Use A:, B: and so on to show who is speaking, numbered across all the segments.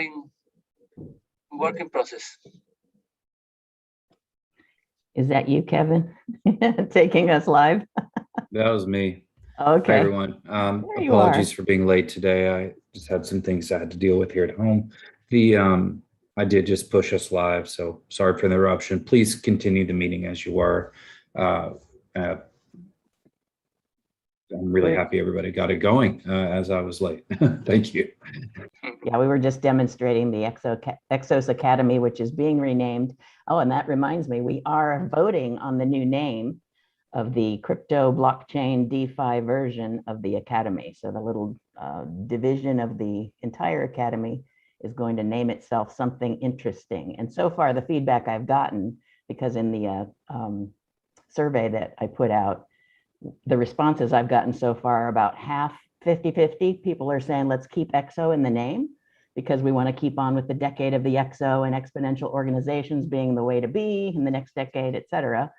A: in working process.
B: Is that you, Kevin, taking us live?
C: That was me.
B: Okay.
C: Hi, everyone. Apologies for being late today. I just had some things I had to deal with here at home. I did just push us live, so sorry for the interruption. Please continue the meeting as you were. I'm really happy everybody got it going as I was late. Thank you.
B: Yeah, we were just demonstrating the ExO Academy, which is being renamed. Oh, and that reminds me, we are voting on the new name of the crypto blockchain DeFi version of the Academy. So the little division of the entire Academy is going to name itself something interesting. And so far, the feedback I've gotten, because in the survey that I put out, the responses I've gotten so far are about half 50-50. People are saying, let's keep ExO in the name because we want to keep on with the decade of the ExO and exponential organizations being the way to be in the next decade, et cetera.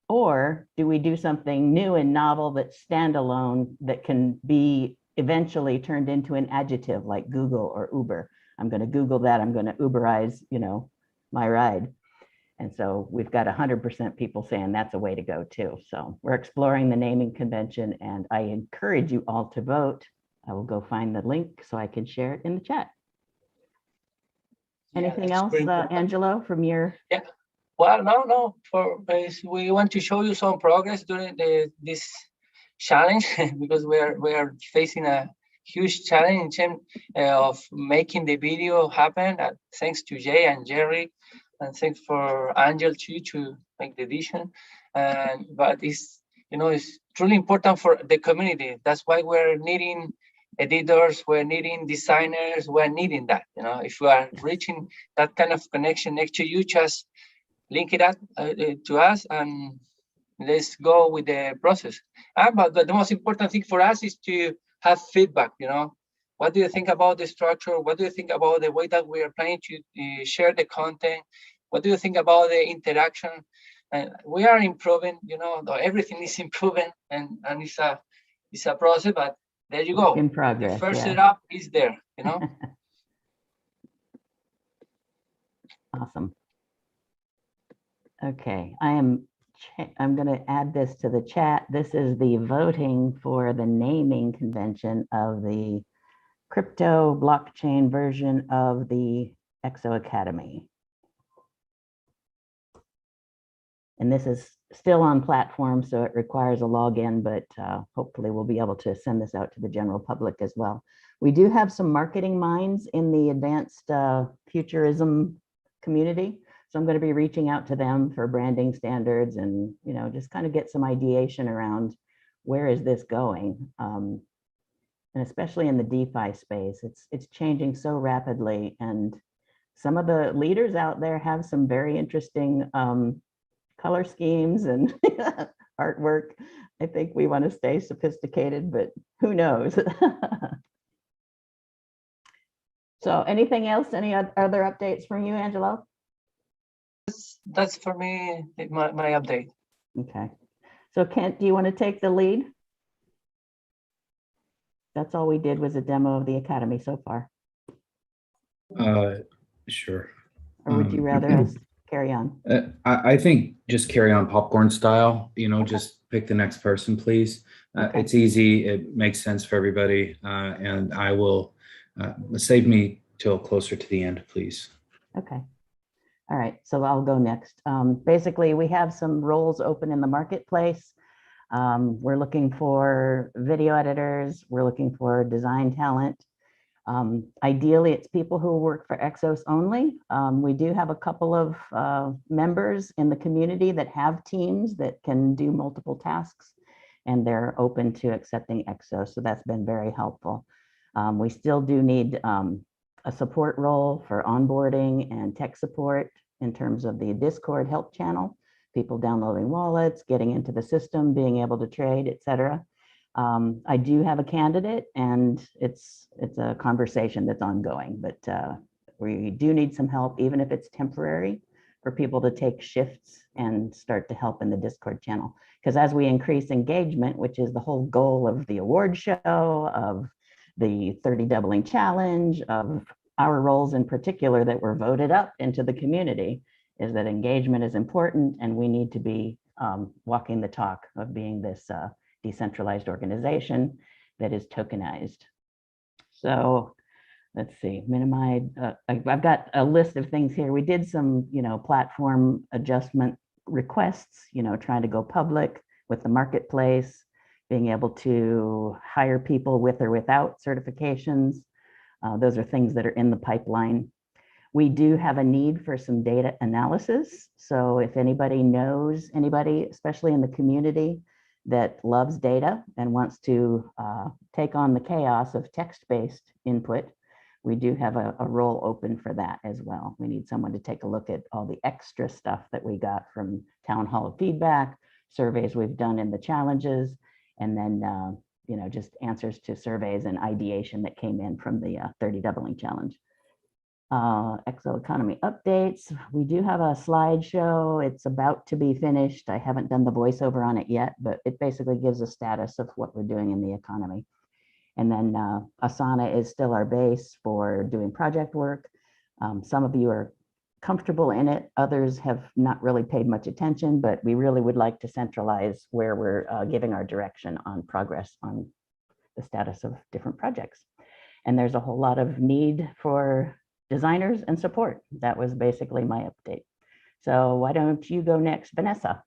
B: Or do we do something new and novel that's standalone that can be eventually turned into an adjective like Google or Uber? I'm going to Google that. I'm going to Uberize, my ride. And so we've got 100% people saying that's a way to go too. So we're exploring the naming convention, and I encourage you all to vote. I will go find the link so I can share it in the chat. Anything else, Angelo, from your?
A: Yeah. Well, no. We want to show you some progress during this challenge because we are facing a huge challenge in terms of making the video happen. Thanks to Jay and Jerry. And thanks for Angel too to make the edition. But it's truly important for the community. That's why we're needing editors, we're needing designers, we're needing that. If we are reaching that kind of connection next to you, just link it up to us and let's go with the process. But the most important thing for us is to have feedback. What do you think about the structure? What do you think about the way that we are planning to share the content? What do you think about the interaction? We are improving, everything is improving and it's a process, but there you go.
B: In progress.
A: The first setup is there,
B: Awesome. Okay, I'm going to add this to the chat. This is the voting for the naming convention of the crypto blockchain version of the ExO Academy. And this is still on platform, so it requires a login, but hopefully we'll be able to send this out to the general public as well. We do have some marketing minds in the advanced futurism community. So I'm going to be reaching out to them for branding standards and, just kind of get some ideation around where is this going. And especially in the DeFi space, it's changing so rapidly. And some of the leaders out there have some very interesting color schemes and artwork. I think we want to stay sophisticated, but who knows? So anything else, any other updates from you, Angelo?
A: That's for me, my update.
B: Okay. So Kent, do you want to take the lead? That's all we did was a demo of the Academy so far.
C: Sure.
B: Or would you rather us carry on?
C: I think just carry on popcorn style, just pick the next person, please.
B: Okay.
C: It's easy. It makes sense for everybody. And I will save me till closer to the end, please.
B: Okay. All right. So I'll go next. Basically, we have some roles open in the marketplace. We're looking for video editors. We're looking for design talent. Ideally, it's people who work for Exos only. We do have a couple of members in the community that have teams that can do multiple tasks, and they're open to accepting Exos. So that's been very helpful. We still do need a support role for onboarding and tech support in terms of the Discord help channel, people downloading wallets, getting into the system, being able to trade, et cetera. I do have a candidate, and it's a conversation that's ongoing, but we do need some help, even if it's temporary, for people to take shifts and start to help in the Discord channel. Because as we increase engagement, which is the whole goal of the award show, of the 30 doubling challenge, of our roles in particular that were voted up into the community is that engagement is important, and we need to be walking the talk of being this decentralized organization that is tokenized. So let's see, minimize, I've got a list of things here. We did some, platform adjustment requests, trying to go public with the marketplace, being able to hire people with or without certifications. Those are things that are in the pipeline. We do have a need for some data analysis. So if anybody knows anybody, especially in the community, that loves data and wants to take on the chaos of text-based input, we do have a role open for that as well. We need someone to take a look at all the extra stuff that we got from town hall feedback, surveys we've done in the challenges, and then just answers to surveys and ideation that came in from the 30 doubling challenge. ExO Economy updates. We do have a slideshow. It's about to be finished. I haven't done the voiceover on it yet, but it basically gives a status of what we're doing in the economy. And then Asana is still our base for doing project work. Some of you are comfortable in it. Others have not really paid much attention, but we really would like to centralize where we're giving our direction on progress on the status of different projects. And there's a whole lot of need for designers and support. That was basically my update. So why don't you go next, Vanessa?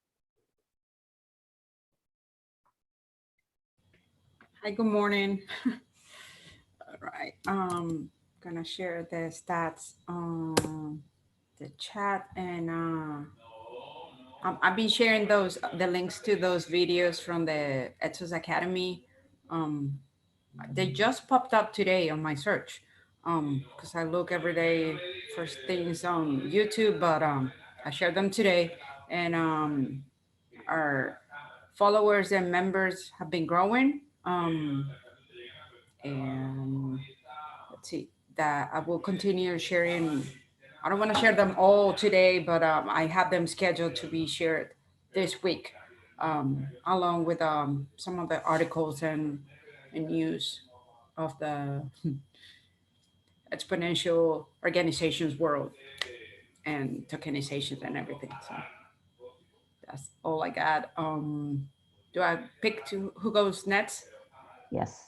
D: Hi, good morning. All right, gonna share the stats on the chat, and I've been sharing the links to those videos from the ExO Academy. They just popped up today on my search because I look every day for things on YouTube, but I shared them today, and our followers and members have been growing. And let's see, that I will continue sharing. I don't want to share them all today, but I have them scheduled to be shared this week, along with some of the articles and news of the exponential organizations world and tokenizations and everything. So that's all I got. Do I pick to who goes next?
B: Yes.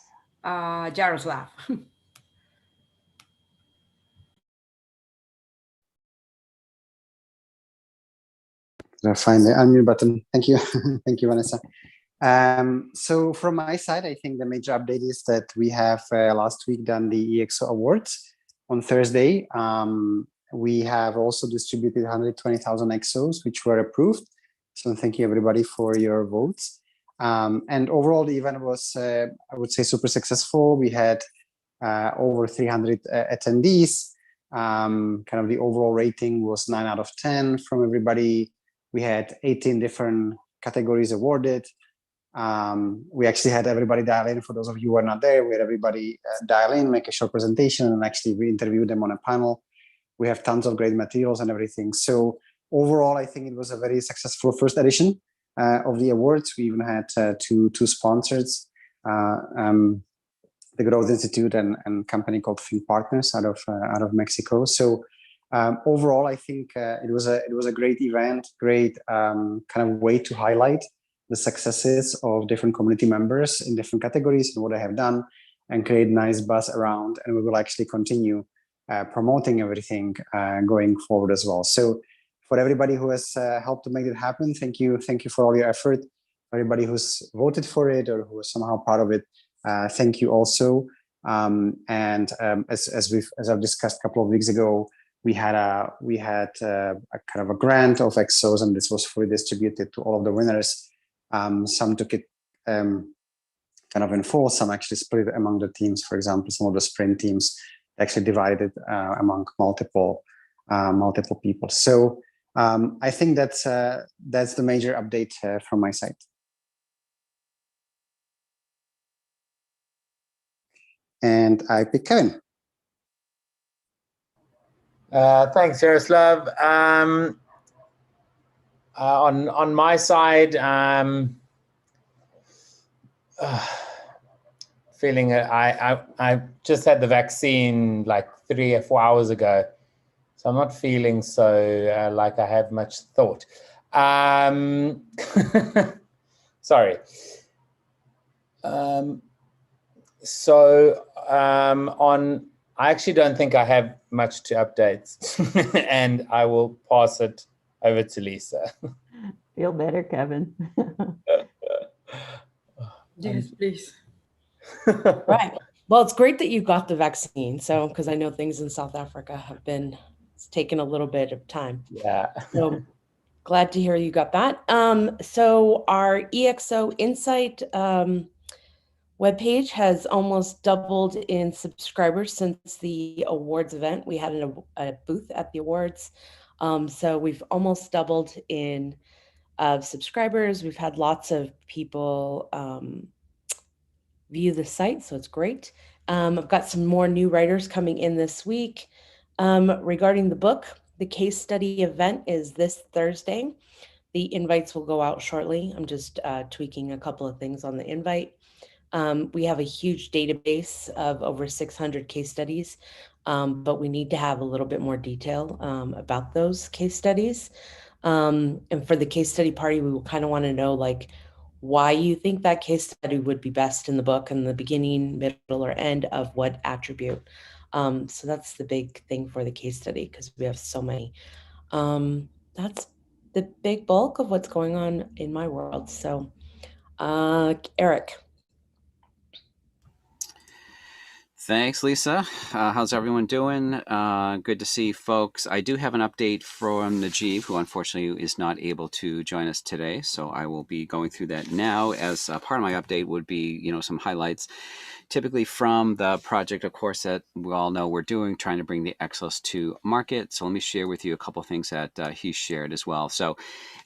D: Jaroslav.
E: Find the unmute button. Thank you. Thank you, Vanessa. So from my side, I think the major update is that we have last week done the EXO Awards on Thursday. We have also distributed 120,000 EXOs, which were approved. So thank you everybody for your votes. And overall, the event was, I would say, super successful. We had over 300 attendees. Kind of the overall rating was 9 out of 10 from everybody. We had 18 different categories awarded. We actually had everybody dial in. For those of you who are not there, we had everybody dial in, make a short presentation, and actually we interviewed them on a panel. We have tons of great materials and everything. So overall, I think it was a very successful first edition of the awards. We even had two sponsors, the Growth Institute and company called Think Partners out of Mexico. So overall, I think it was a great event, great kind of way to highlight the successes of different community members in different categories and what I have done, and create nice buzz around. And we will actually continue promoting everything going forward as well. So for everybody who has helped to make it happen, thank you for all your effort. Everybody who's voted for it or who is somehow part of it, thank you also. As I've discussed a couple of weeks ago, we had a kind of a grant of EXOs, and this was fully distributed to all of the winners. Some took it kind of in full, some actually split it among the teams. For example, some of the sprint teams actually divided among multiple people. So I think that's the major update from my side. And I pick Kevin.
F: Thanks, Jaroslav. On my side, feeling I just had the vaccine like 3 or 4 hours ago, so I'm not feeling so like I have much thought. Sorry. I actually don't think I have much to update, and I will pass it over to Lisa.
B: Feel better, Kevin.
D: Yes, please.
G: Right. Well, it's great that you got the vaccine. So, because I know things in South Africa have been, it's taken a little bit of time.
F: Yeah.
G: So glad to hear you got that. So our EXO Insight webpage has almost doubled in subscribers since the awards event. We had a booth at the awards. So we've almost doubled in subscribers. We've had lots of people view the site, so it's great. I've got some more new writers coming in this week. Regarding the book, the case study event is this Thursday. The invites will go out shortly. I'm just tweaking a couple of things on the invite. We have a huge database of over 600 case studies, but we need to have a little bit more detail about those case studies. And for the case study party, we will kind of want to know like why you think that case study would be best in the book and the beginning, middle, or end of what attribute. So that's the big thing for the case study because we have so many. That's the big bulk of what's going on in my world. So, Eric.
H: Thanks, Lisa. How's everyone doing? Good to see folks. I do have an update from Najib, who unfortunately is not able to join us today. So I will be going through that now. As part of my update would be, some highlights, typically from the project, of course, that we all know we're doing, trying to bring the Exos to market. So let me share with you a couple of things that he shared as well. So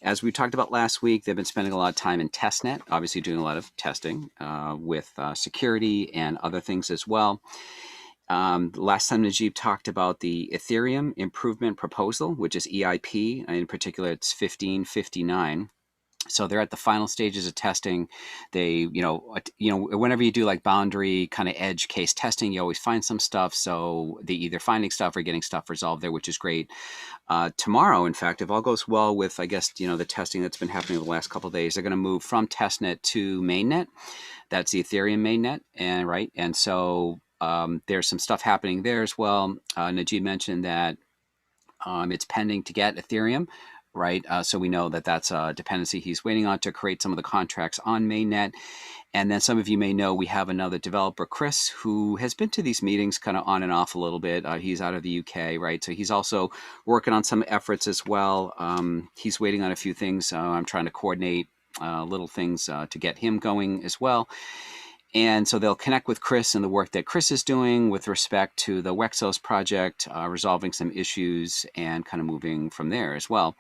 H: as we talked about last week, they've been spending a lot of time in testnet, obviously doing a lot of testing with security and other things as well. Last time Najib talked about the Ethereum improvement proposal, which is EIP, and in particular, it's 1559. So they're at the final stages of testing. They, whenever you do like boundary kind of edge case testing, you always find some stuff. So they either finding stuff or getting stuff resolved there, which is great. Tomorrow, in fact, if all goes well with, I guess, the testing that's been happening over the last couple of days, they're going to move from testnet to mainnet. That's the Ethereum mainnet, and so there's some stuff happening there as well. Najib mentioned that it's pending to get Ethereum. So we know that that's a dependency he's waiting on to create some of the contracts on mainnet. And then some of you may know we have another developer, Chris, who has been to these meetings kind of on and off a little bit. He's out of the UK, right? So he's also working on some efforts as well. He's waiting on a few things. I'm trying to coordinate little things to get him going as well. And so they'll connect with Chris and the work that Chris is doing with respect to the Wexos project, resolving some issues and kind of moving from there as well.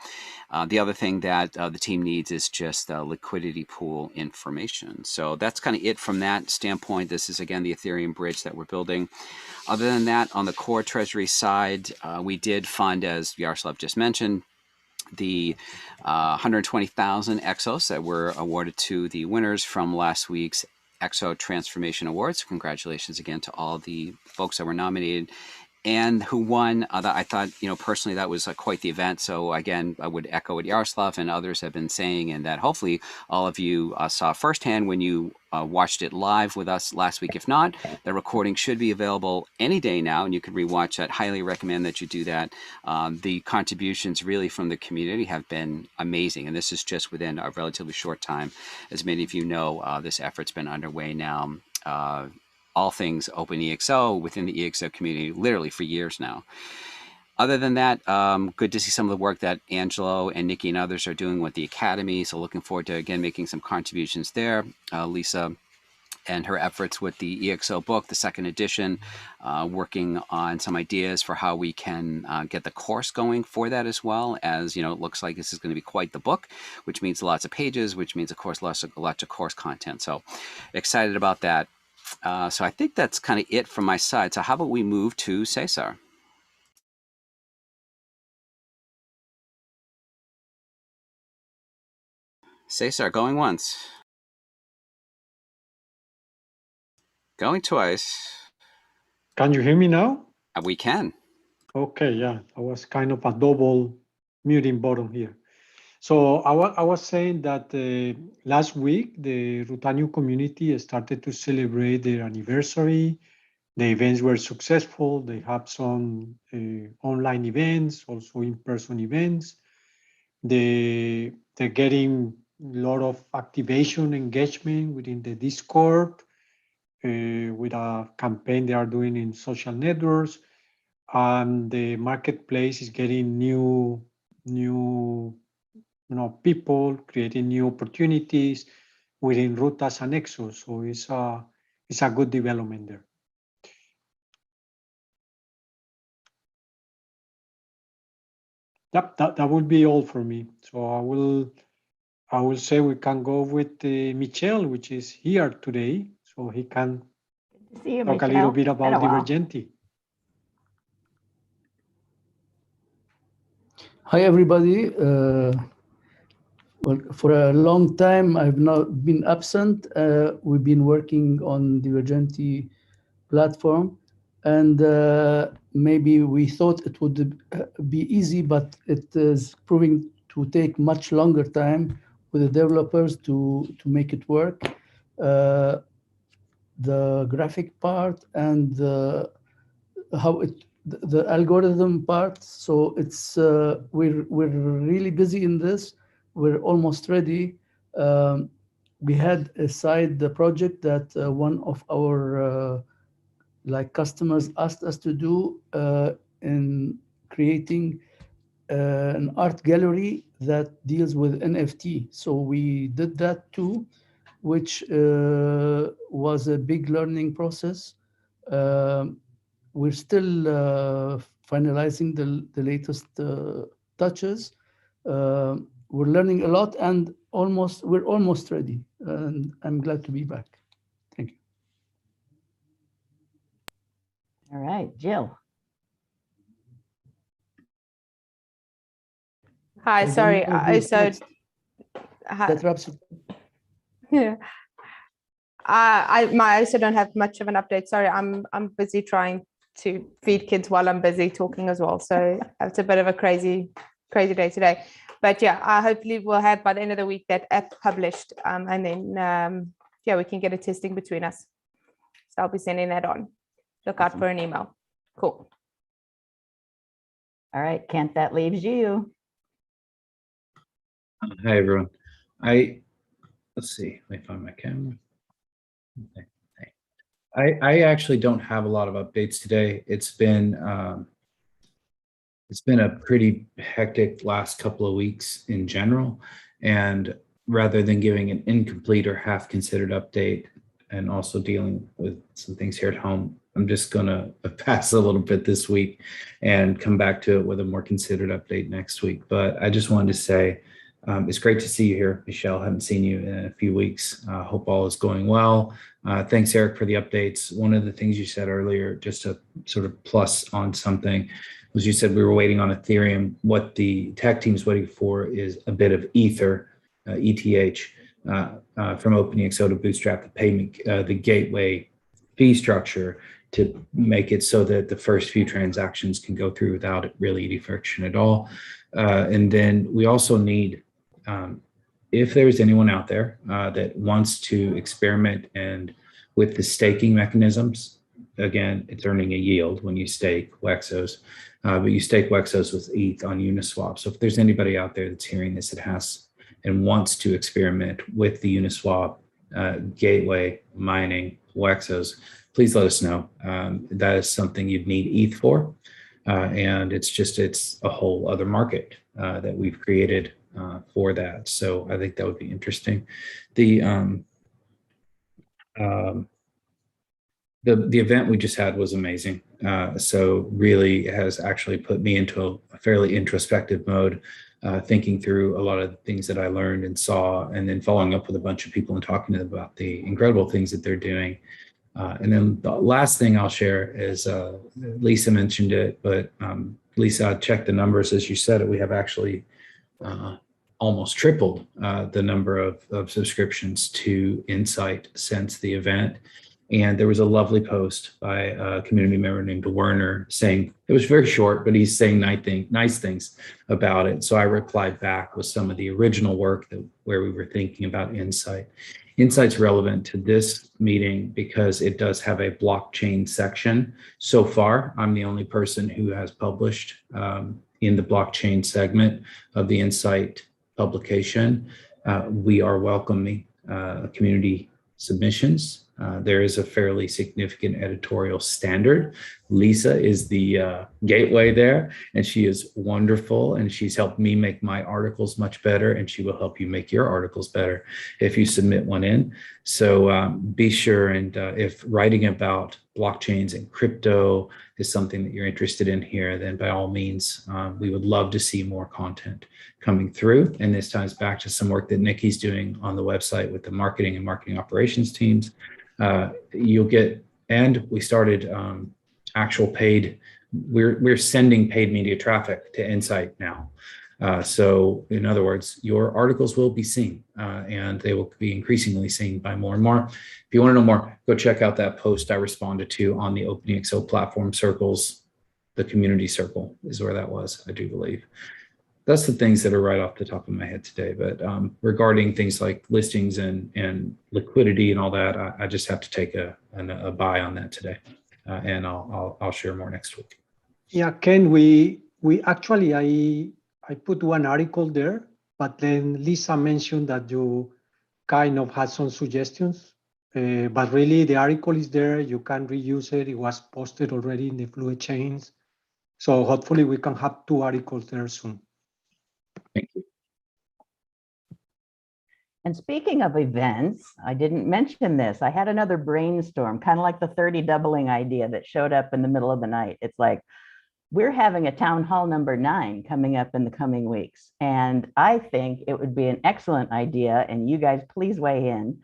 H: The other thing that the team needs is just liquidity pool information. So that's kind of it from that standpoint. This is, again, the Ethereum bridge that we're building. Other than that, on the core treasury side, we did fund, as Yaroslav just mentioned, the 120,000 Exos that were awarded to the winners from last week's EXO Transformation Awards. Congratulations again to all the folks that were nominated and who won. I thought, personally, that was quite the event. So again, I would echo what Yaroslav and others have been saying, and that hopefully all of you saw firsthand when you watched it live with us last week. If not, the recording should be available any day now, and you can rewatch that. Highly recommend that you do that. The contributions really from the community have been amazing, and this is just within a relatively short time. As many of you know, this effort's been underway now. All things OpenExO within the EXO community, literally for years now. Other than that, good to see some of the work that Angelo and Nikki and others are doing with the Academy. So looking forward to, again, making some contributions there. Lisa and her efforts with the EXO book, the second edition, working on some ideas for how we can get the course going for that as well. As, it looks like this is going to be quite the book, which means lots of pages, which means, of course, lots of course content. So excited about that. So I think that's kind of it from my side. So how about we move to Cesar? Cesar, going once. Going twice.
I: Can you hear me now?
H: We can.
I: Okay, yeah, I was kind of a double muting button here. So I was saying that last week, the Rutanio community started to celebrate their anniversary. The events were successful. They have some online events, also in-person events. They're getting a lot of activation engagement within the Discord with a campaign they are doing in social networks. And the marketplace is getting new people, creating new opportunities within Rutas and ExO. So it's a good development there. Yep, that would be all for me. So I will say we can go with Michel, which is here today, so he can
B: See you,
I: talk
B: Michelle.
I: a little bit
B: Been a
I: about
B: while.
I: Divergenti.
J: Hi, everybody. Well, for a long time, I've not been absent. We've been working on the Divergenti platform, and maybe we thought it would be easy, but it is proving to take much longer time with the developers to make it work. The graphic part and the algorithm part. So it's we're really busy in this. We're almost ready. We had a side project that one of our customers asked us to do in creating an art gallery that deals with NFT. So we did that too, which was a big learning process. We're still finalizing the latest touches. We're learning a lot, and we're almost ready. And I'm glad to be back. Thank you.
B: All right, Jill.
K: Hi, sorry.
J: That wraps it.
K: Yeah. I also don't have much of an update. Sorry, I'm busy trying to feed kids while I'm busy talking as well. So it's a bit of a crazy day today. But yeah, hopefully we'll have by the end of the week that app published, and then yeah, we can get a testing between us. So I'll be sending that on. Look out for an email. Cool.
B: All right, Kent, that leaves you.
C: Hi, everyone. Let's see, let me find my camera. Okay. I actually don't have a lot of updates today. It's been a pretty hectic last couple of weeks in general, and rather than giving an incomplete or half considered update and also dealing with some things here at home, I'm just gonna pass a little bit this week and come back to it with a more considered update next week. But I just wanted to say it's great to see you here, Michelle. I haven't seen you in a few weeks. Hope all is going well. Thanks, Eric, for the updates. One of the things you said earlier, just to sort of plus on something, was you said we were waiting on Ethereum. What the tech team's waiting for is a bit of Ether, ETH, from OpenExO to bootstrap the payment, the gateway fee structure to make it so that the first few transactions can go through without really any friction at all. And then we also need, if there's anyone out there that wants to experiment and with the staking mechanisms, again, it's earning a yield when you stake Wexos, but you stake Wexos with ETH on Uniswap. So if there's anybody out there that's hearing this that has and wants to experiment with the Uniswap gateway mining Wexos, please let us know. That is something you'd need ETH for. And it's a whole other market that we've created for that. So I think that would be interesting. The event we just had was amazing. So really has actually put me into a fairly introspective mode, thinking through a lot of the things that I learned and saw, and then following up with a bunch of people and talking to them about the incredible things that they're doing. And then the last thing I'll share is, Lisa mentioned it, but Lisa, check the numbers. As you said, we have actually almost tripled the number of subscriptions to Insight since the event. And there was a lovely post by a community member named Werner saying, it was very short, but he's saying nice things about it. So I replied back with some of the original work where we were thinking about Insight. Insight's relevant to this meeting because it does have a blockchain section. So far, I'm the only person who has published in the blockchain segment of the Insight publication. We are welcoming community submissions. There is a fairly significant editorial standard. Lisa is the gateway there, and she is wonderful, and she's helped me make my articles much better, and she will help you make your articles better if you submit one in. So be sure, and if writing about blockchains and crypto is something that you're interested in here, then by all means, we would love to see more content coming through. And this ties back to some work that Nikki's doing on the website with the marketing and marketing operations teams. You'll get, and we started actual paid, we're sending paid media traffic to Insight now. So in other words, your articles will be seen and they will be increasingly seen by more and more. If you want to know more, go check out that post I responded to on the OpenExO platform circles. The community circle is where that was, I do believe. That's the things that are right off the top of my head today. But regarding things like listings and liquidity and all that, I just have to take a buy on that today. And I'll share more next week.
I: Yeah, Ken, we actually, I put one article there, but then Lisa mentioned that you kind of had some suggestions, but really the article is there. You can reuse it. It was posted already in the Fluid Chains. So hopefully we can have 2 articles there soon.
C: Thank you.
B: And speaking of events, I didn't mention this. I had another brainstorm, kind of like the 30 doubling idea that showed up in the middle of the night. It's like, we're having a town hall number 9 coming up in the coming weeks. And I think it would be an excellent idea, and you guys please weigh in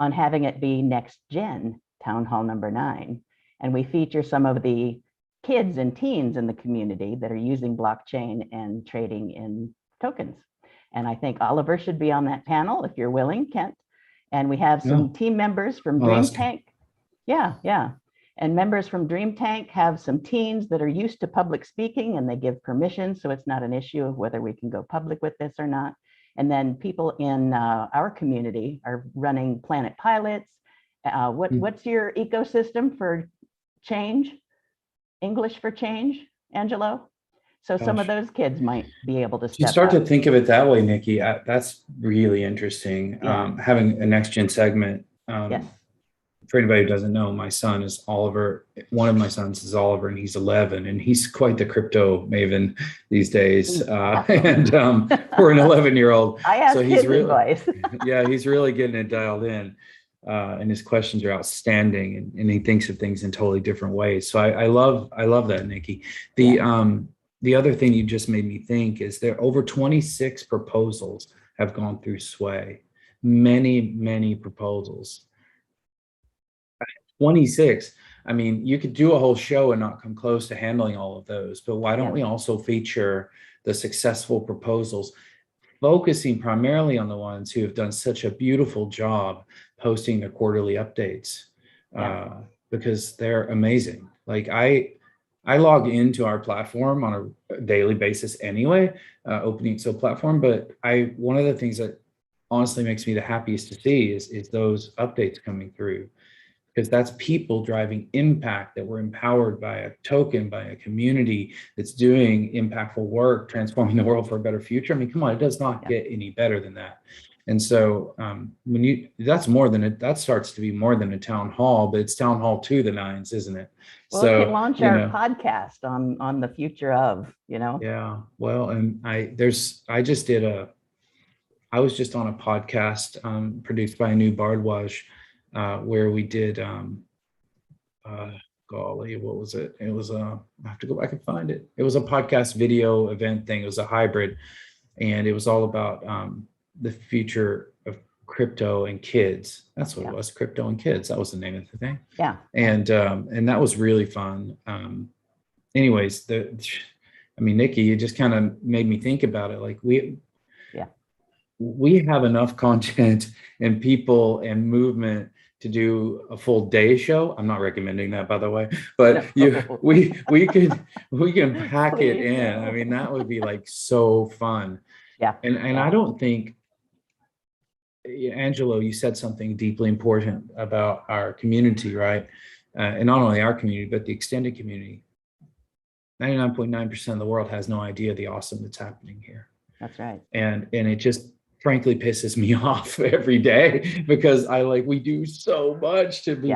B: on having it be next gen town hall number 9. And we feature some of the kids and teens in the community that are using blockchain and trading in tokens. And I think Oliver should be on that panel if you're willing, Kent. And we have some team members from Dream Tank. Yeah. And members from Dream Tank have some teens that are used to public speaking, and they give permission. So it's not an issue of whether we can go public with this or not. And then people in our community are running Planet Pilots. What's your ecosystem for change? English for change, Angelo? So some of those kids might be able to step
C: You start
B: up.
C: to think of it that way, Nikki. That's really interesting.
B: Yeah.
C: Having a next gen segment.
B: Yes.
C: For anybody who doesn't know, my son is Oliver. One of my sons is Oliver, and he's 11, and he's quite the crypto maven these days. And for an 11-year-old,
B: I asked
C: so he's
B: his advice.
C: yeah, he's really getting it dialed in. And his questions are outstanding, and he thinks of things in totally different ways. So I love that, Nikki. The other thing you just made me think is there over 26 proposals have gone through Sway. Many proposals. 26. I mean, you could do a whole show and not come close to handling all of those, but why don't we also feature the successful proposals, focusing primarily on the ones who have done such a beautiful job posting their quarterly updates, because they're amazing. Like I log into our platform on a daily basis anyway, OpenExO platform, but one of the things that honestly makes me the happiest to see is those updates coming through, because that's people driving impact, that we're empowered by a token, by a community that's doing impactful work, transforming the world for a better future. I mean, come on, it does not get any better than that. And so that starts to be more than a town hall, but it's town hall to the 9s, isn't it?
B: Well,
C: so
B: we can launch our podcast on the future of,
C: Yeah, well, and I was just on a podcast produced by Anu Bardwaj, where we did golly, what was it? It was I have to go back and find it. It was a podcast video event thing. It was a hybrid, and it was all about the future of crypto and kids. That's what it was, crypto and kids. That was the name of the thing.
B: Yeah.
C: And that was really fun. Anyways, Nikki, you just kind of made me think about it. Like we have enough content and people and movement to do a full day show. I'm not recommending that, by the way, but
B: No.
C: we can pack it
B: Please,
C: in.
B: no.
C: I mean, that would be like so fun.
B: Yeah.
C: And
B: Yeah.
C: I don't think, Angelo, you said something deeply important about our community, right? And not only our community, but the extended community. 99.9% of the world has no idea the awesome that's happening here.
B: That's right.
C: And it just frankly pisses me off every day because we do so much to be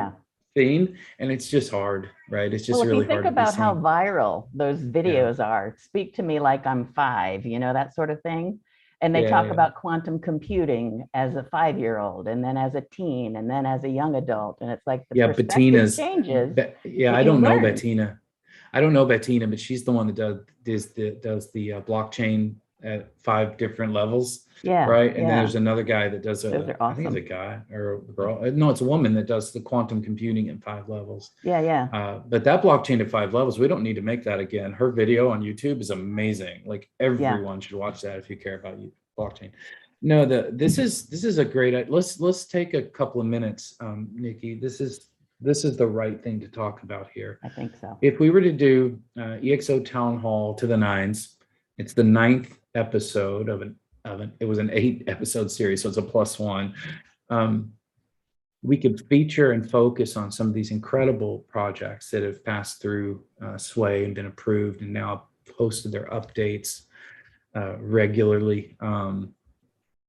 C: seen, and it's just hard, right? It's just really hard to be seen.
B: Well, if you think about how viral those videos are, speak to me like I'm 5, you know, that sort of thing. And they talk about quantum computing as a 5-year-old, and then as a teen, and then as a young adult. And it's like the perspective changes.
C: I don't know Bettina. I don't know Bettina, but she's the one that does the blockchain at 5 different levels.
B: Yeah.
C: Right. And then there's another guy that does
B: awesome.
C: I think it's a guy or a girl. No, it's a woman that does the quantum computing at 5 levels.
B: Yeah. Yeah.
C: But that blockchain at 5 levels, we don't need to make that again. Her video on YouTube is amazing. Like everyone should watch that if you care about blockchain. No, this is a great, let's take a couple of minutes, Nikki. This is the right thing to talk about here.
B: I think so.
C: If we were to do EXO Town Hall to the 9s, it's the 9th episode of it was an 8-episode series, so it's a +1. We could feature and focus on some of these incredible projects that have passed through Sway and been approved and now posted their updates regularly,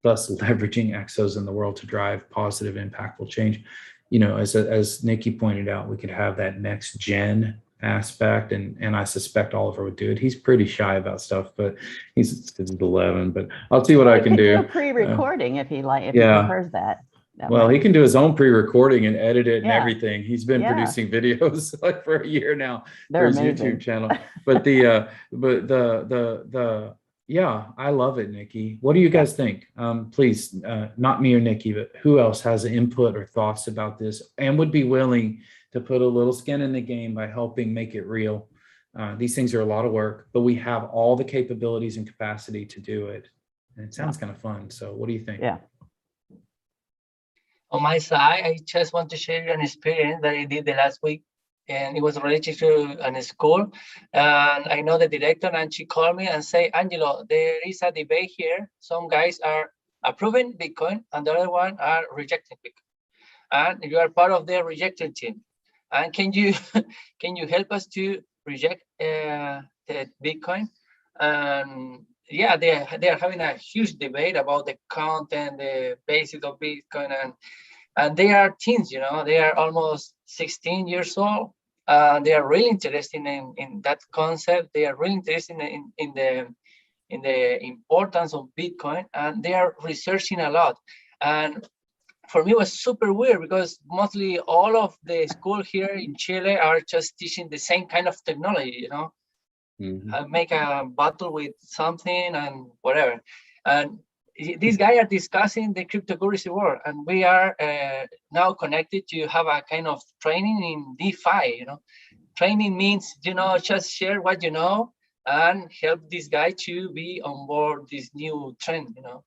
C: thus leveraging EXOs in the world to drive positive, impactful change. You know, as Nikki pointed out, we could have that next gen aspect, and I suspect Oliver would do it. He's pretty shy about stuff, but he's 11. But I'll see what I can do.
B: Pre-recording if he prefers that.
C: Well, he can do his own pre-recording and edit it and everything. He's been producing videos like for a year now for his YouTube channel. But I love it, Nikki. What do you guys think? Please, not me or Nikki, but who else has input or thoughts about this and would be willing to put a little skin in the game by helping make it real? These things are a lot of work, but we have all the capabilities and capacity to do it. And it sounds kind of fun. So what do you think?
B: Yeah.
A: On my side, I just want to share an experience that I did the last week, and it was related to a school. And I know the director, and she called me and said, Angelo, there is a debate here. Some guys are approving Bitcoin, and the other one are rejecting Bitcoin. And you are part of the rejected team. And can you help us to reject the Bitcoin? Yeah, they are having a huge debate about the content, the basics of Bitcoin, and they are teens, you know, they are almost 16 years old. They are really interested in that concept. They are really interested in the importance of Bitcoin, and they are researching a lot. And for me, it was super weird because mostly all of the school here in Chile are just teaching the same kind of technology, you know. Make a bottle with something and whatever. And these guys are discussing the cryptocurrency world, and we are now connected to have a kind of training in DeFi. You know, training means, you know, just share what you know and help this guy to be on board this new trend. You know,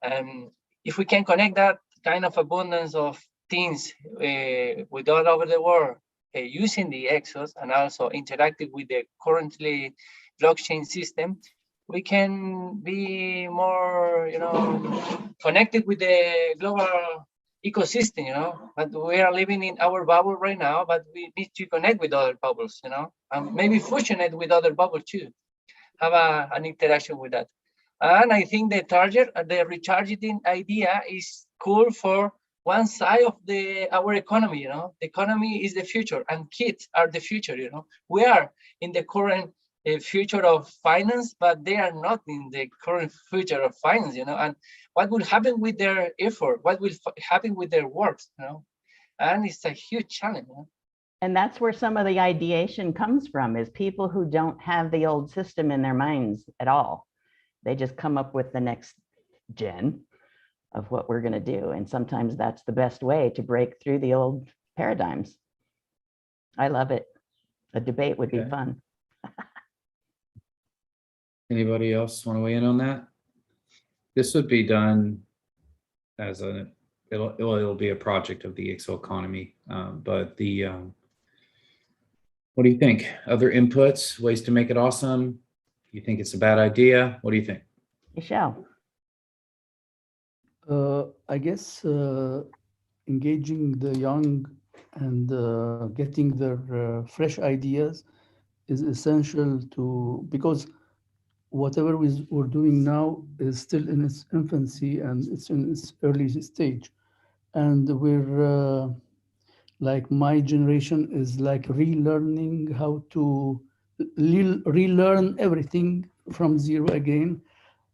A: and if we can connect that kind of abundance of things with all over the world, using the EXOs and also interacting with the currently blockchain system, we can be more, you know, connected with the global ecosystem, you know. But we are living in our bubble right now, but we need to connect with other bubbles, you know, and maybe fusionate with other bubbles too. Have an interaction with that. And I think the retargeting idea is cool for one side of our economy, you know. The economy is the future, and kids are the future, you know. We are in the current future of finance, but they are not in the current future of finance, you know. And what will happen with their effort? What will happen with their works, you know? And it's a huge challenge. You know?
B: And that's where some of the ideation comes from, is people who don't have the old system in their minds at all. They just come up with the next gen of what we're going to do. And sometimes that's the best way to break through the old paradigms. I love it. A debate would be fun.
C: Anybody else want to weigh in on that? This would be done as a it'll be a project of the ExO Economy. But what do you think? Other inputs, ways to make it awesome? You think it's a bad idea? What do you think?
B: Michelle.
J: I guess engaging the young and getting their fresh ideas is essential because whatever we're doing now is still in its infancy and it's in its early stage. And we're like my generation is like relearning how to relearn everything from zero again.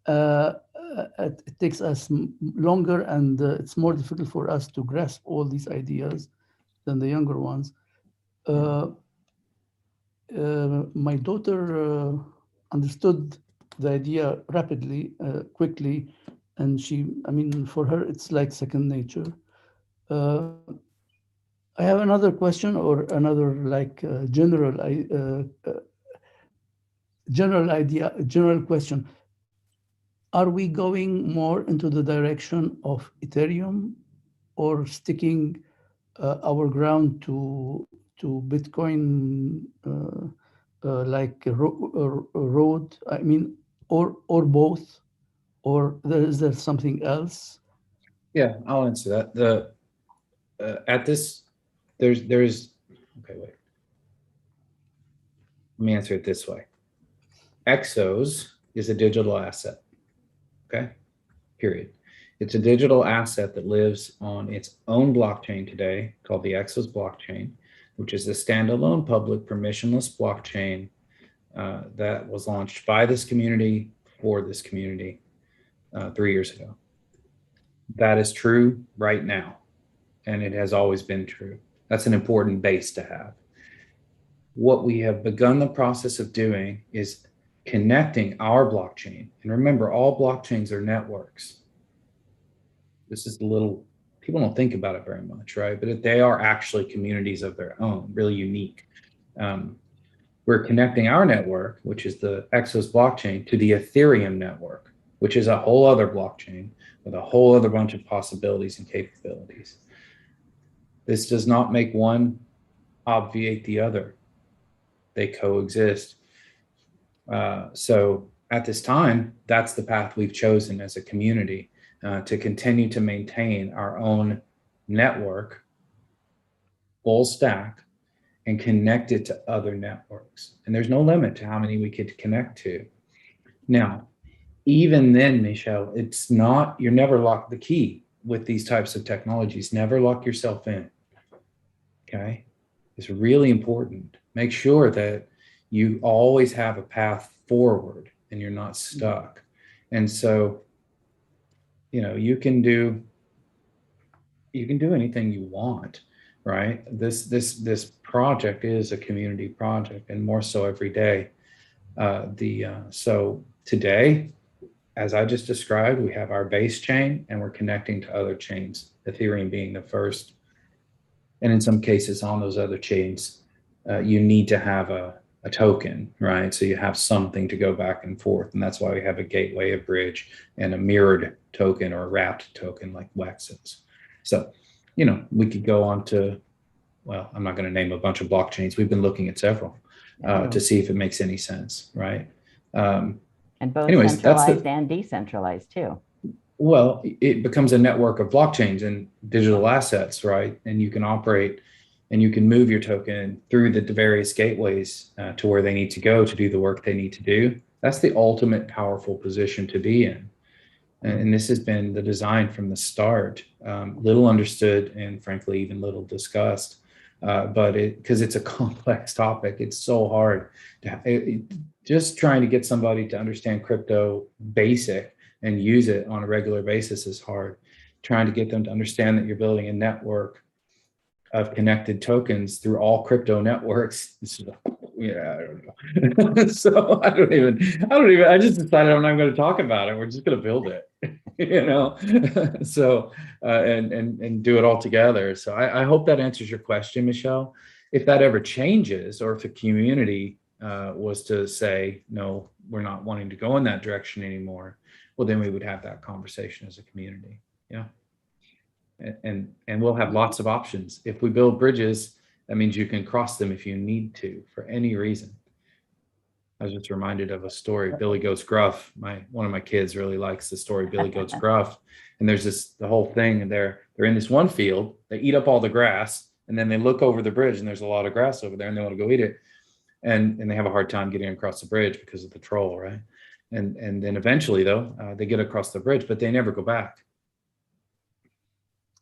J: It takes us longer and it's more difficult for us to grasp all these ideas than the younger ones. My daughter understood the idea rapidly, quickly, and for her, it's like second nature. I have another question or another like general question. Are we going more into the direction of Ethereum or sticking our ground to Bitcoin like a road? I mean, or both, or is there something else?
C: Yeah, I'll answer that. There's okay, wait. Let me answer it this way. ExOs is a digital asset. Okay, period. It's a digital asset that lives on its own blockchain today called the ExOs blockchain, which is a standalone public permissionless blockchain that was launched by this community for this community 3 years ago. That is true right now, and it has always been true. That's an important base to have. What we have begun the process of doing is connecting our blockchain. And remember, all blockchains are networks. This is people don't think about it very much, right? But they are actually communities of their own, really unique. We're connecting our network, which is the ExOs blockchain, to the Ethereum network, which is a whole other blockchain with a whole other bunch of possibilities and capabilities. This does not make one obviate the other. They coexist. So at this time, that's the path we've chosen as a community to continue to maintain our own network, full stack, and connect it to other networks. And there's no limit to how many we could connect to. Now, even then, Michelle, you're never locked. The key with these types of technologies, never lock yourself in. Okay? It's really important. Make sure that you always have a path forward and you're not stuck. And so, you can do anything you want, right? This project is a community project, and more so every day. So today, as I just described, we have our base chain and we're connecting to other chains, Ethereum being the first. And in some cases on those other chains, you need to have a token, right? So you have something to go back and forth. And that's why we have a gateway, a bridge, and a mirrored token or a wrapped token like WEX is. So, we could go on to, well, I'm not going to name a bunch of blockchains. We've been looking at several to see if it makes any sense, right?
B: And both
C: anyways,
B: centralized and decentralized too.
C: Well, it becomes a network of blockchains and digital assets, right? And you can operate and you can move your token through the various gateways to where they need to go to do the work they need to do. That's the ultimate powerful position to be in. And this has been the design from the start, little understood and frankly, even little discussed. But because it's a complex topic, it's so hard. Just trying to get somebody to understand crypto basic and use it on a regular basis is hard. Trying to get them to understand that you're building a network of connected tokens through all crypto networks. Yeah, I don't know. So I just decided I'm not going to talk about it. We're just going to build it, so, and do it all together. So I hope that answers your question, Michelle. If that ever changes, or if the community was to say, no, we're not wanting to go in that direction anymore, well, then we would have that conversation as a community. Yeah. and we'll have lots of options. If we build bridges, that means you can cross them if you need to for any reason. I was just reminded of a story, Billy Goats Gruff. One of my kids really likes the story Billy Goats Gruff. And there's the whole thing, and they're in this one field, they eat up all the grass, and then they look over the bridge and there's a lot of grass over there and they want to go eat it. And they have a hard time getting across the bridge because of the troll, right? And then eventually though, they get across the bridge, but they never go back.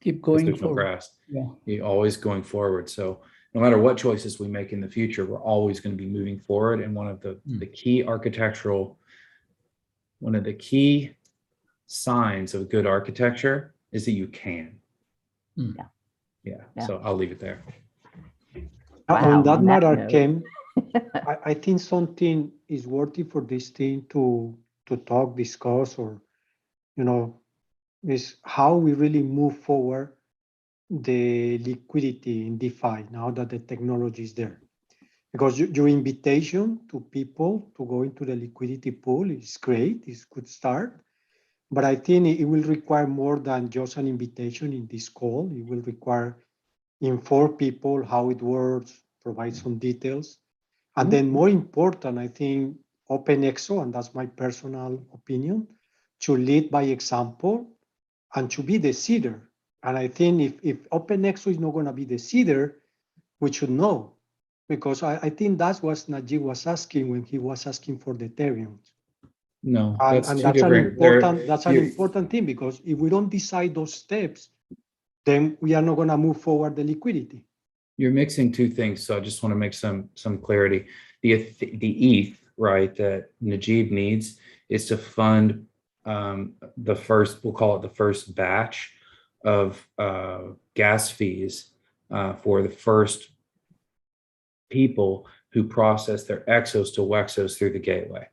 J: Keep going
C: there's
J: forward.
C: No grass.
J: Yeah.
C: You're always going forward. So no matter what choices we make in the future, we're always going to be moving forward. And one of the key one of the key signs of good architecture is that you can. Yeah. So I'll leave it there.
I: Wow, on that matter,
B: note.
I: Ken, I think something is worthy for this team to talk, discuss, or, is how we really move forward the liquidity in DeFi now that the technology is there. Because your invitation to people to go into the liquidity pool is great, it's a good start. But I think it will require more than just an invitation in this call. It will require inform people how it works, provide some details. And then more important, I think OpenExO, and that's my personal opinion, to lead by example and to be the seeder. And I think if OpenExO is not going to be the seeder, we should know. Because I think that's what Najib was asking when he was asking for the Ethereum.
C: No,
I: And
C: that's
I: that's
C: different.
I: an important thing, because if we don't decide those steps, then we are not going to move forward the liquidity.
C: You're mixing two things, so I just want to make some clarity. The ETH, right, that Najib needs is to fund the first, we'll call it the first batch of gas fees for the first people who process their EXOs to WEXOs through the gateway,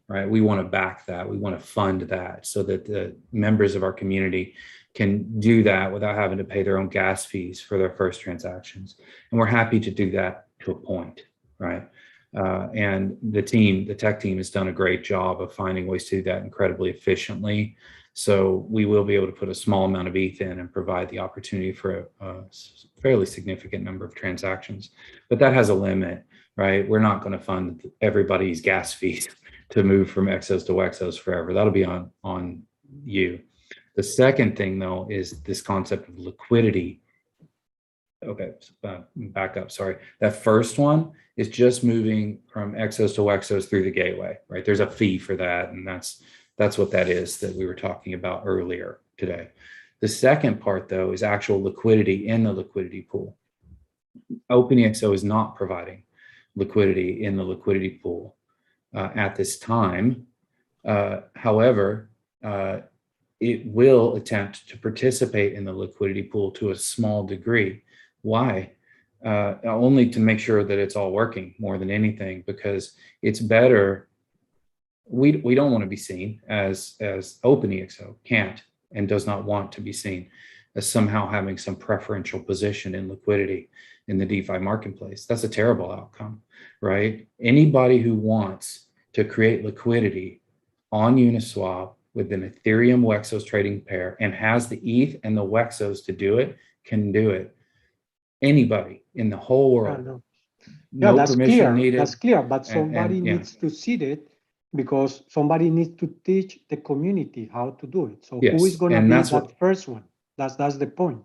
C: right? We want to back that. We want to fund that so that the members of our community can do that without having to pay their own gas fees for their first transactions. And we're happy to do that to a point, right? And the tech team has done a great job of finding ways to do that incredibly efficiently. So we will be able to put a small amount of ETH in and provide the opportunity for a fairly significant number of transactions. But that has a limit, right? We're not going to fund everybody's gas fees to move from EXOs to WEXOs forever. That'll be on you. The second thing, though, is this concept of liquidity. Okay, back up, sorry. That first one is just moving from EXOs to WEXOs through the gateway, right? There's a fee for that, and that's what that is that we were talking about earlier today. The second part, though, is actual liquidity in the liquidity pool. OpenExO is not providing liquidity in the liquidity pool at this time. However, it will attempt to participate in the liquidity pool to a small degree. Why? Only to make sure that it's all working more than anything, because it's better. We don't want to be seen as OpenExO can't and does not want to be seen as somehow having some preferential position in liquidity in the DeFi marketplace. That's a terrible outcome, right? Anybody who wants to create liquidity on Uniswap with an Ethereum WEXOS trading pair and has the ETH and the WEXOS to do it, can do it. Anybody in the whole world.
I: No
C: that's permission
I: clear.
C: needed.
I: That's clear, but somebody needs to see it, because somebody needs to teach the community how to do it. So who is going to be that first one? That's the point.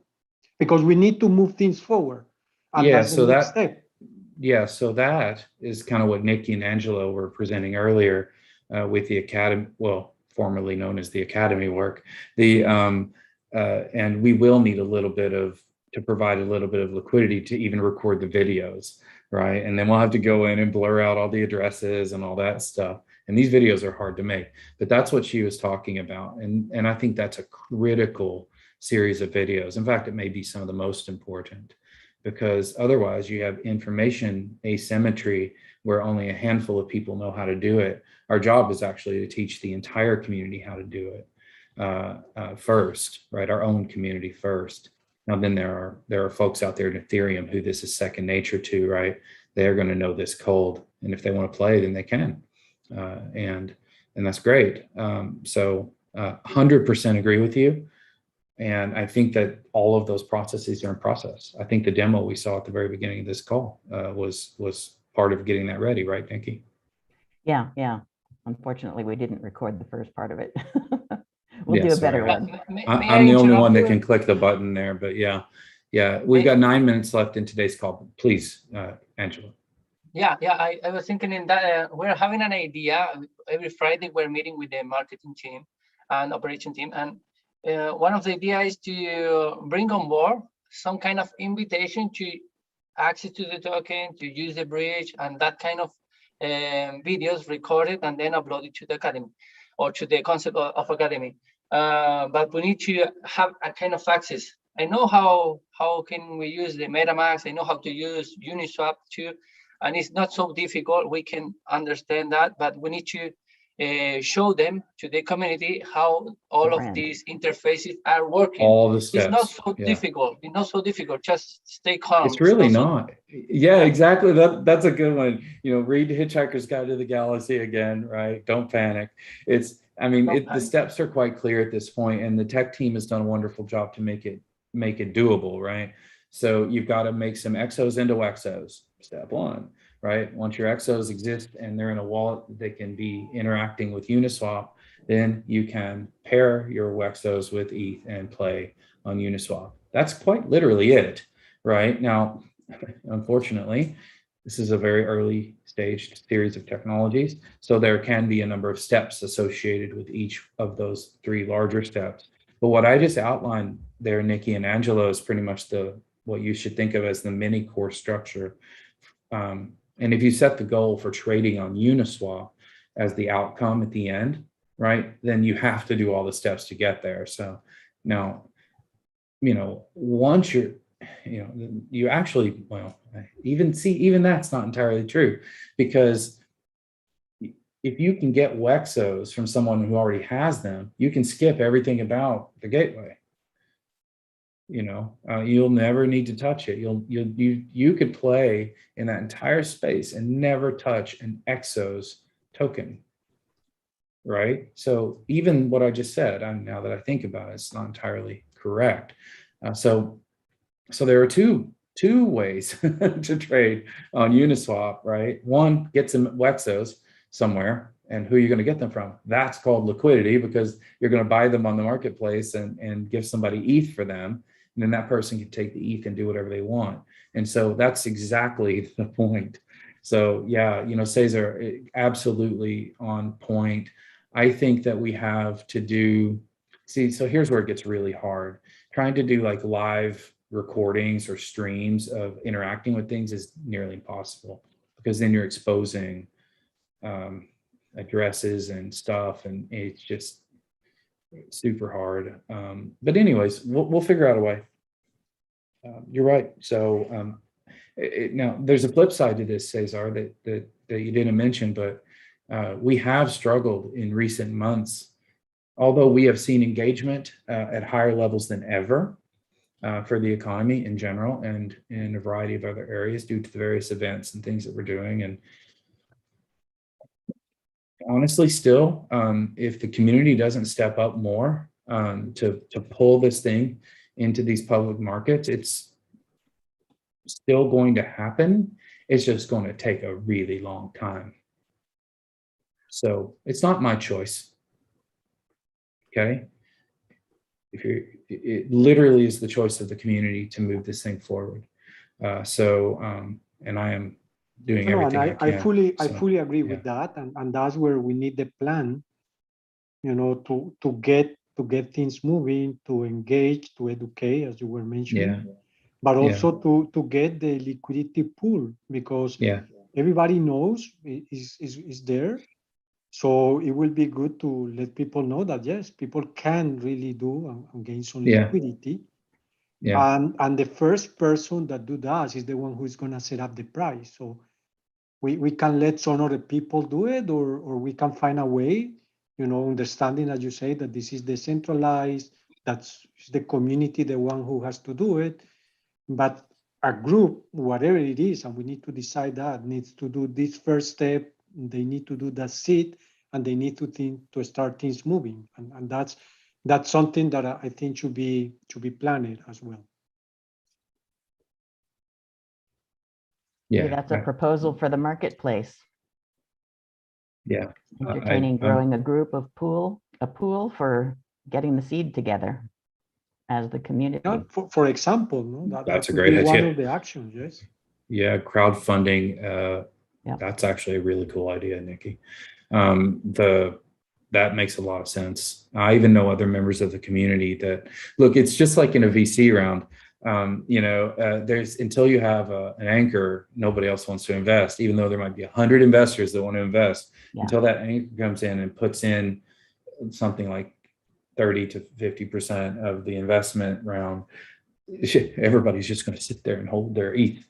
I: Because we need to move things forward. And that's the next step.
C: Yeah, so that is kind of what Nikki and Angelo were presenting earlier with the Academy, well, formerly known as the Academy work. And we will need to provide a little bit of liquidity to even record the videos, right? And then we'll have to go in and blur out all the addresses and all that stuff. And these videos are hard to make, but that's what she was talking about. And I think that's a critical series of videos. In fact, it may be some of the most important, because otherwise you have information asymmetry where only a handful of people know how to do it. Our job is actually to teach the entire community how to do it first, right? Our own community first. Now, then there are folks out there in Ethereum who this is second nature to, right? They're going to know this cold, and if they want to play, then they can, and that's great. So 100% agree with you. And I think that all of those processes are in process. I think the demo we saw at the very beginning of this call was part of getting that ready, right, Nikki?
B: Yeah, yeah. Unfortunately, we didn't record the first part of it. We'll
C: Yeah,
B: do a
C: sorry.
B: better one.
C: I'm the only one that can click the button there, but yeah, we've got 9 minutes left in today's call. Please, Angela.
A: Yeah, I was thinking in that we're having an idea. Every Friday we're meeting with the marketing team and operation team, and one of the ideas is to bring on board some kind of invitation to access to the token, to use the bridge, and that kind of videos recorded and then uploaded to the academy or to the concept of academy. But we need to have a kind of access. I know how can we use the MetaMask. I know how to use Uniswap too. And it's not so difficult. We can understand that, but we need to show them to the community how all of these interfaces are working.
C: All the steps.
A: It's not so difficult. It's not so difficult. Just stay calm.
C: It's really not. Yeah, exactly. That's a good one. Read Hitchhiker's Guide to the Galaxy again, right? Don't panic. The steps are quite clear at this point, and the tech team has done a wonderful job to make it doable, right? So you've got to make some EXOs into WEXOs. Step one, right? Once your EXOs exist and they're in a wallet that they can be interacting with Uniswap, then you can pair your WEXOs with ETH and play on Uniswap. That's quite literally it, right? Now, unfortunately, this is a very early stage series of technologies, so there can be a number of steps associated with each of those 3 larger steps. But what I just outlined there, Nikki and Angelo, is pretty much what you should think of as the mini core structure. And if you set the goal for trading on Uniswap as the outcome at the end, right, then you have to do all the steps to get there. So now, once you actually, even that's not entirely true, because if you can get WEXOs from someone who already has them, you can skip everything about the gateway. You'll never need to touch it. You could play in that entire space and never touch an EXO's token, right? So even what I just said, now that I think about it, it's not entirely correct. So there are two ways to trade on Uniswap, right? One, get some WEXOs somewhere, and who are you going to get them from? That's called liquidity, because you're going to buy them on the marketplace and give somebody ETH for them. And then that person can take the ETH and do whatever they want. And so that's exactly the point. So yeah, Cesar, absolutely on point. I think that we have to do, so here's where it gets really hard. Trying to do like live recordings or streams of interacting with things is nearly impossible, because then you're exposing addresses and stuff, and it's just super hard. But anyways, we'll figure out a way. You're right. So now there's a flip side to this, Cesar, that you didn't mention, but we have struggled in recent months, although we have seen engagement at higher levels than ever for the economy in general, and in a variety of other areas due to the various events and things that we're doing. And honestly, still, if the community doesn't step up more to pull this thing into these public markets, it's still going to happen. It's just going to take a really long time. So it's not my choice. Okay. It literally is the choice of the community to move this thing forward. And I am doing everything I can.
I: I fully agree with that, and that's where we need the plan, to get things moving, to engage, to educate, as you were mentioning, but also to get the liquidity pool, because everybody knows is there. So it will be good to let people know that yes, people can really do and gain some liquidity. And the first person that do that is the one who is going to set up the price. So we can let some other people do it, or we can find a way, understanding, as you say, that this is decentralized, that's the community, the one who has to do it. But a group, whatever it is, and we need to decide that, needs to do this first step, they need to do that seed, and they need to start things moving. And that's that's something that I think should be planned as well.
B: Maybe that's a proposal for the marketplace.
C: Yeah.
B: Entertaining growing a group of a pool for getting the seed together as the community.
I: Yeah, for example, no,
C: that's
I: that
C: a great idea.
I: one of the actions, yes.
C: Yeah, crowdfunding. That's actually a really cool idea, Nikki. That makes a lot of sense. I even know other members of the community that look. It's just like in a VC round. There's until you have an anchor, nobody else wants to invest, even though there might be 100 investors that want to invest. Until that anchor comes in and puts in something like 30 to 50% of the investment round, everybody's just going to sit there and hold their ETH.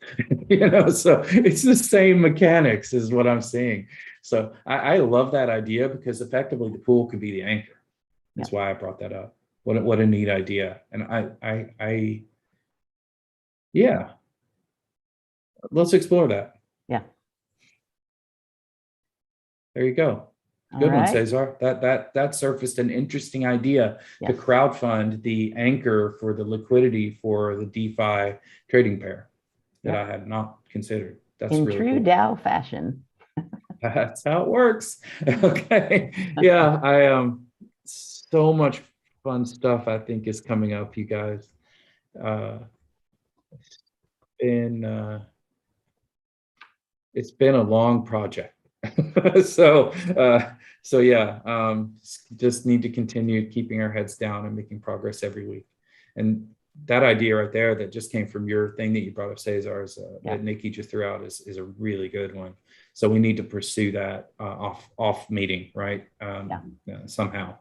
C: So it's the same mechanics is what I'm seeing. So I love that idea because effectively the pool could be the anchor. That's why I brought that up. What a neat idea. And I yeah, let's explore that.
B: Yeah.
C: There you go. Good one, Cesar. That surfaced an interesting idea to crowdfund the anchor for the liquidity for the DeFi trading pair that I had not considered. That's
B: in
C: really
B: true
C: cool.
B: DAO fashion.
C: That's how it works. Okay. Yeah, so much fun stuff I think is coming up, you guys. It's been a long project. So just need to continue keeping our heads down and making progress every week. And that idea right there that just came from your thing that you brought up, Cesar, that Nikki just threw out is a really good one. So we need to pursue that off meeting, right? Somehow.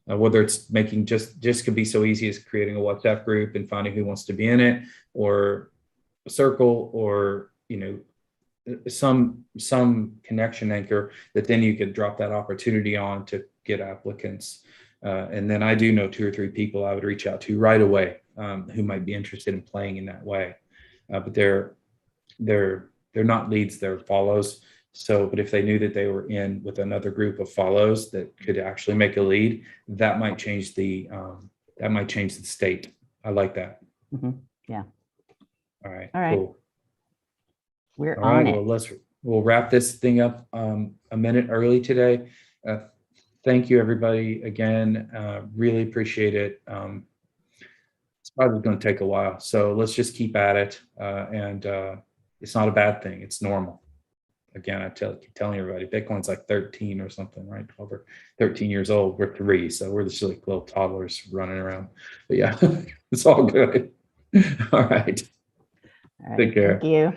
C: Whether it's making just could be so easy as creating a WhatsApp group and finding who wants to be in it, or a circle, or some connection anchor that then you could drop that opportunity on to get applicants. And then I do know 2 or 3 people I would reach out to right away who might be interested in playing in that way. But they're not leads, they're follows. So, but if they knew that they were in with another group of follows that could actually make a lead, that might change the state. I like that.
B: Mm-hmm. Yeah.
C: All right.
B: All right.
C: Cool.
B: We're
C: all right.
B: on
C: Well, we'll wrap this thing up a minute early today. Thank you, everybody. Again, really appreciate it. It's probably going to take a while, so let's just keep at it. And it's not a bad thing. It's normal. Again, I keep telling everybody, Bitcoin's like 13 or something, right? 12 or 13 years old. We're 3, so we're just like little toddlers running around. But yeah, it's all good. All right.
B: All right.
C: Take care.
B: Thank you.